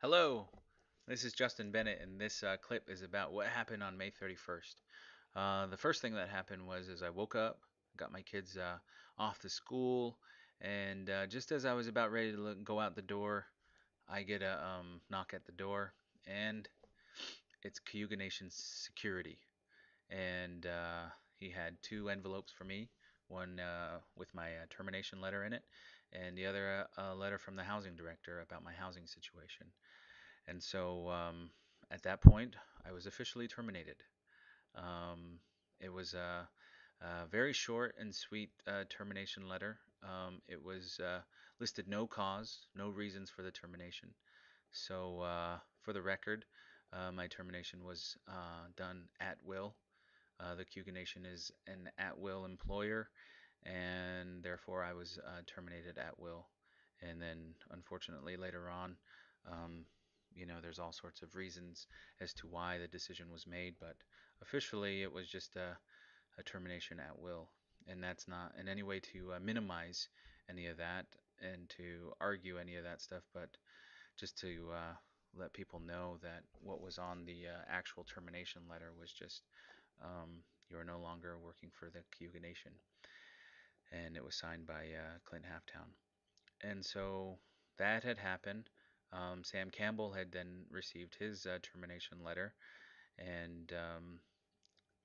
Hello, this is Justin Bennett, and this clip is about what happened on May 31st. The first thing that happened was as I woke up, got my kids off to school, and just as I was about ready to go out the door, I get a knock at the door, and it's Cayuga Nation security. And he had two envelopes for me, one with my termination letter in it, and the other a letter from the housing director about my housing situation. And so at that point, I was officially terminated. Um, it was a very short and sweet termination letter. It was listed no cause, no reasons for the termination. So, for the record, my termination was done at will. The Cayuga Nation is an at will employer, and therefore I was terminated at will. And then, unfortunately, later on, um, there's all sorts of reasons as to why the decision was made, but officially it was just a termination at will. And that's not in any way to minimize any of that and to argue any of that stuff, but just to let people know that what was on the actual termination letter was just you are no longer working for the Cayuga Nation. And it was signed by Clint Halftown. And so that had happened. Sam Campbell had then received his termination letter, and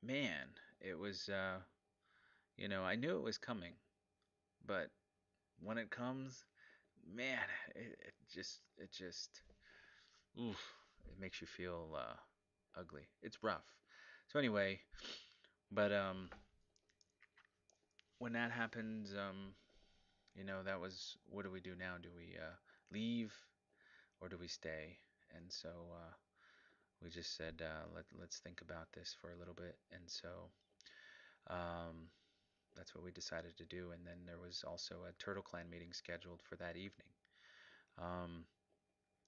man, it was I knew it was coming, but when it comes, man, it just oof, it makes you feel ugly. It's rough. So anyway, but when that happens, that was what do we do now? Do we leave or do we stay? And so we just said let's think about this for a little bit, and so um, that's what we decided to do. And then there was also a Turtle Clan meeting scheduled for that evening. Um,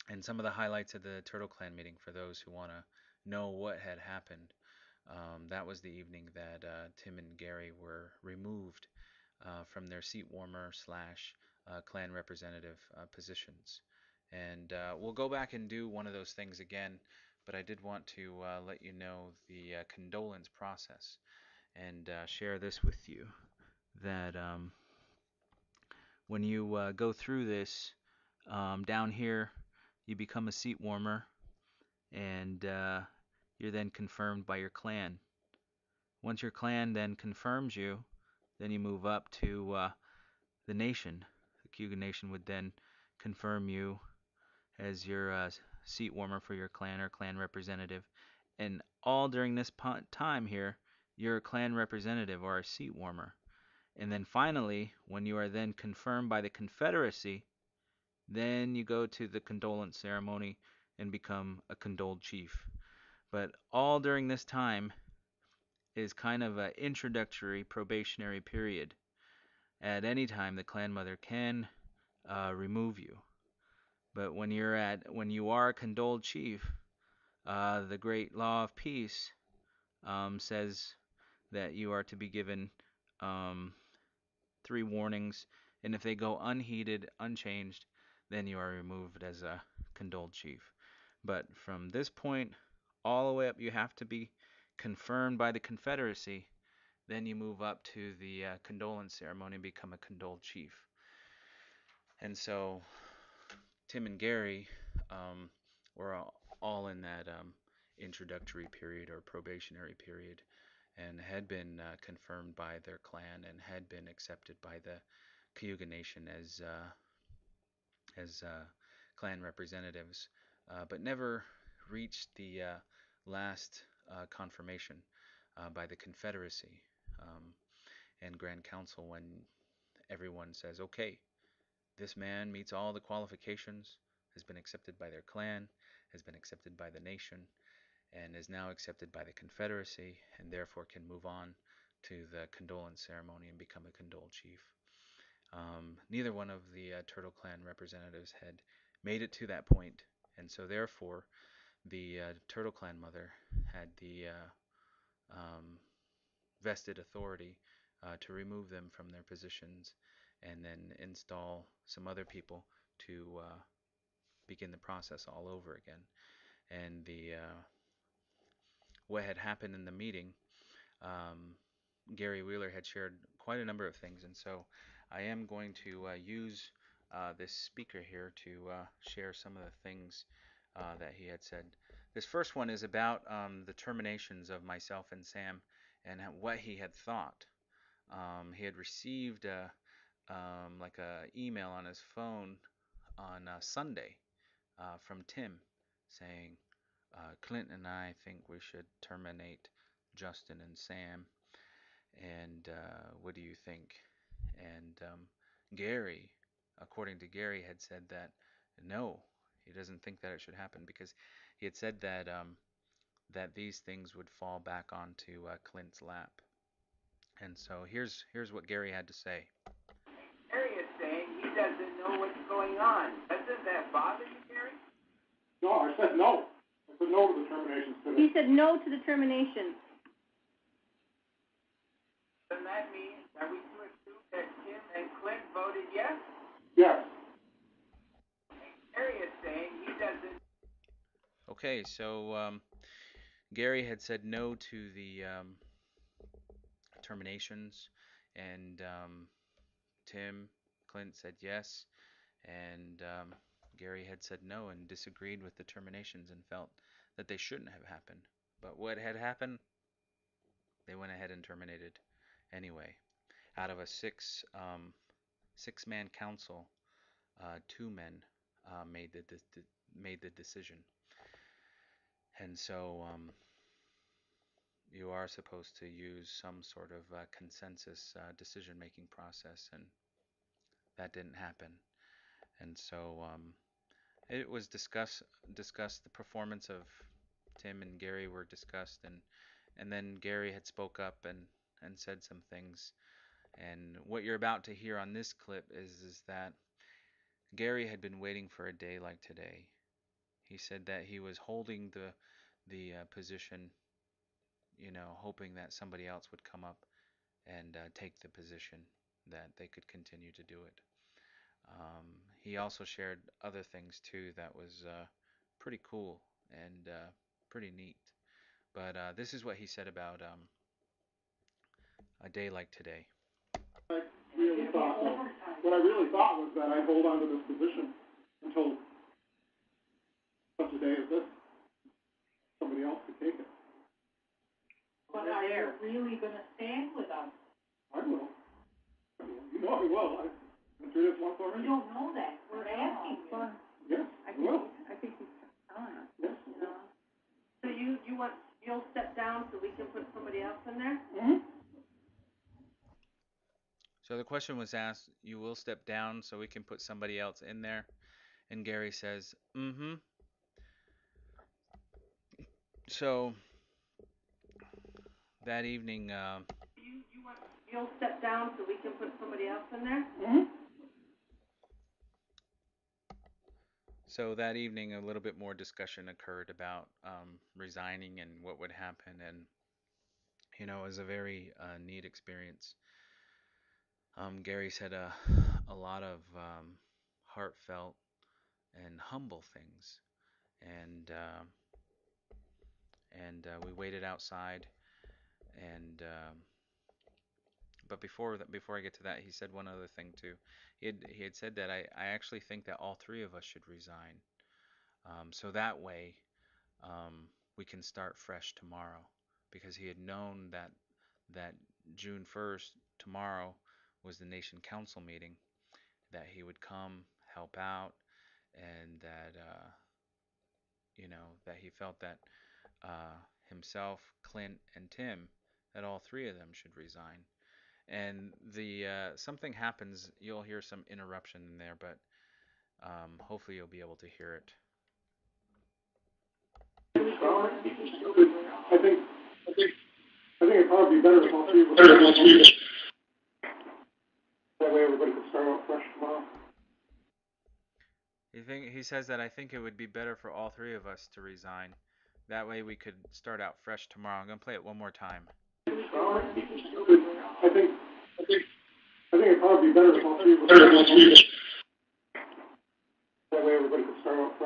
and some of the highlights of the Turtle Clan meeting for those who want to know what had happened. That was the evening that Tim and Gary were removed from their seat warmer slash clan representative positions. And we'll go back and do one of those things again, but I did want to let you know the condolence process and share this with you that when you go through this, down here, you become a seat warmer and you're then confirmed by your clan. Once your clan then confirms you, then you move up to the nation. The Cayuga Nation would then confirm you as your seat warmer for your clan or clan representative. And all during this time here, you're a clan representative or a seat warmer. And then finally, when you are then confirmed by the Confederacy, then you go to the condolence ceremony and become a condoled chief. But all during this time is kind of an introductory probationary period. At any time, the clan mother can remove you. But when you are a condoled chief, the great law of peace says that you are to be given um, 3 warnings, and if they go unheeded, unchanged, then you are removed as a condoled chief. But from this point all the way up, you have to be confirmed by the Confederacy. Then you move up to the condolence ceremony and become a condoled chief. And so Tim and Gary were all in that introductory period or probationary period and had been confirmed by their clan and had been accepted by the Cayuga Nation as clan representatives, but never reached the last confirmation by the Confederacy and Grand Council when everyone says, okay, this man meets all the qualifications, has been accepted by their clan, has been accepted by the nation, and is now accepted by the Confederacy, and therefore can move on to the condolence ceremony and become a condoled chief. Neither one of the Turtle Clan representatives had made it to that point, and so therefore the Turtle Clan mother had the um, vested authority to remove them from their positions and then install some other people to begin the process all over again. And the what had happened in the meeting, um, Gary Wheeler had shared quite a number of things, and so I am going to use this speaker here to share some of the things that he had said. This first one is about the terminations of myself and Sam and what he had thought. He had received like a email on his phone on Sunday from Tim saying, Clint and I think we should terminate Justin and Sam. And what do you think? And Gary, according to Gary, had said that no, he doesn't think that it should happen because he had said that that these things would fall back onto Clint's lap. And so here's what Gary had to say. Gary is saying he doesn't know what's going on. Doesn't that bother you, Gary? No, I said no. I said no to the terminations today. He said no to the terminations. Doesn't that mean that we to assume that Tim and Clint voted yes? Yes. Gary is saying he doesn't. Okay, so Gary had said no to the terminations, and Clint said yes, and Gary had said no and disagreed with the terminations and felt that they shouldn't have happened. But what had happened? They went ahead and terminated anyway. Out of a six-man council, 2 men made the decision, and so you are supposed to use some sort of consensus decision-making process, and that didn't happen. And so it was discussed. The performance of Tim and Gary were discussed, and then Gary had spoke up and said some things. And what you're about to hear on this clip is that Gary had been waiting for a day like today. He said that he was holding the position, hoping that somebody else would come up and take the position, that they could continue to do it. He also shared other things too that was pretty cool and pretty neat. But this is what he said about a day like today. What I really thought was that I'd hold on to this position until such a day as this. Somebody else could take it. But are you really going to stand with us? I will. You know I will. I've been through this once already. We don't know that. We're asking you. Yes, I will. I think he's telling us. Yes. So you'll step down so we can put somebody else in there? Mm-hmm. So the question was asked, you will step down so we can put somebody else in there? And Gary says, mm-hmm. So that evening, You'll step down so we can put somebody else in there? Mm-hmm. So that evening, a little bit more discussion occurred about resigning and what would happen, and it was a very neat experience. Gary said a lot of heartfelt and humble things, and we waited outside, and but before I get to that, he said one other thing too. He had said that I actually think that all 3 of us should resign, so that way we can start fresh tomorrow, because he had known that June 1st, tomorrow, was the Nation Council meeting, that he would come help out, and that that he felt that himself, Clint, and Tim, that all 3 of them should resign. And the something happens. You'll hear some interruption in there, but hopefully you'll be able to hear it. I think it'd probably be better if all 3 of us. That way everybody can start out fresh tomorrow. He says that I think it would be better for all 3 of us to resign. That way we could start out fresh tomorrow. I'm going to play it one more time. I think it'd probably be better if all 3 of us. That way everybody can start out fresh.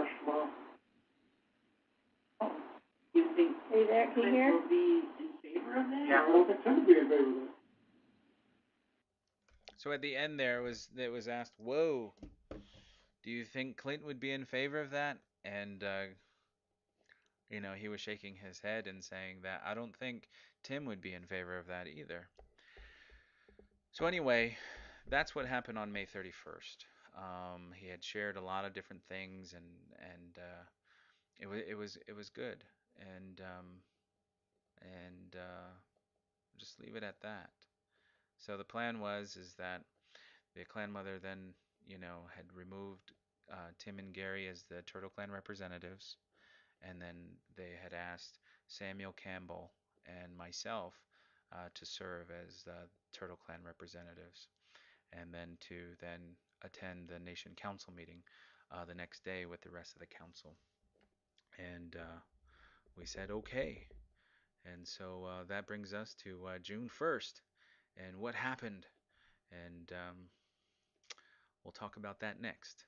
Eric, can you Clint hear? will be in favor of that? I don't think Tim would be in favor of it. So at the end there it was asked, "Whoa, do you think Clint would be in favor of that?" And he was shaking his head and saying that I don't think Tim would be in favor of that either. So anyway, that's what happened on May 31st. He had shared a lot of different things, and it was good, and just leave it at that. So the plan is that the clan mother then had removed Tim and Gary as the Turtle Clan representatives, and then they had asked Samuel Campbell and myself to serve as Turtle Clan representatives, and then to attend the Nation Council meeting the next day with the rest of the council. And we said okay. And so that brings us to June 1st and what happened. And we'll talk about that next.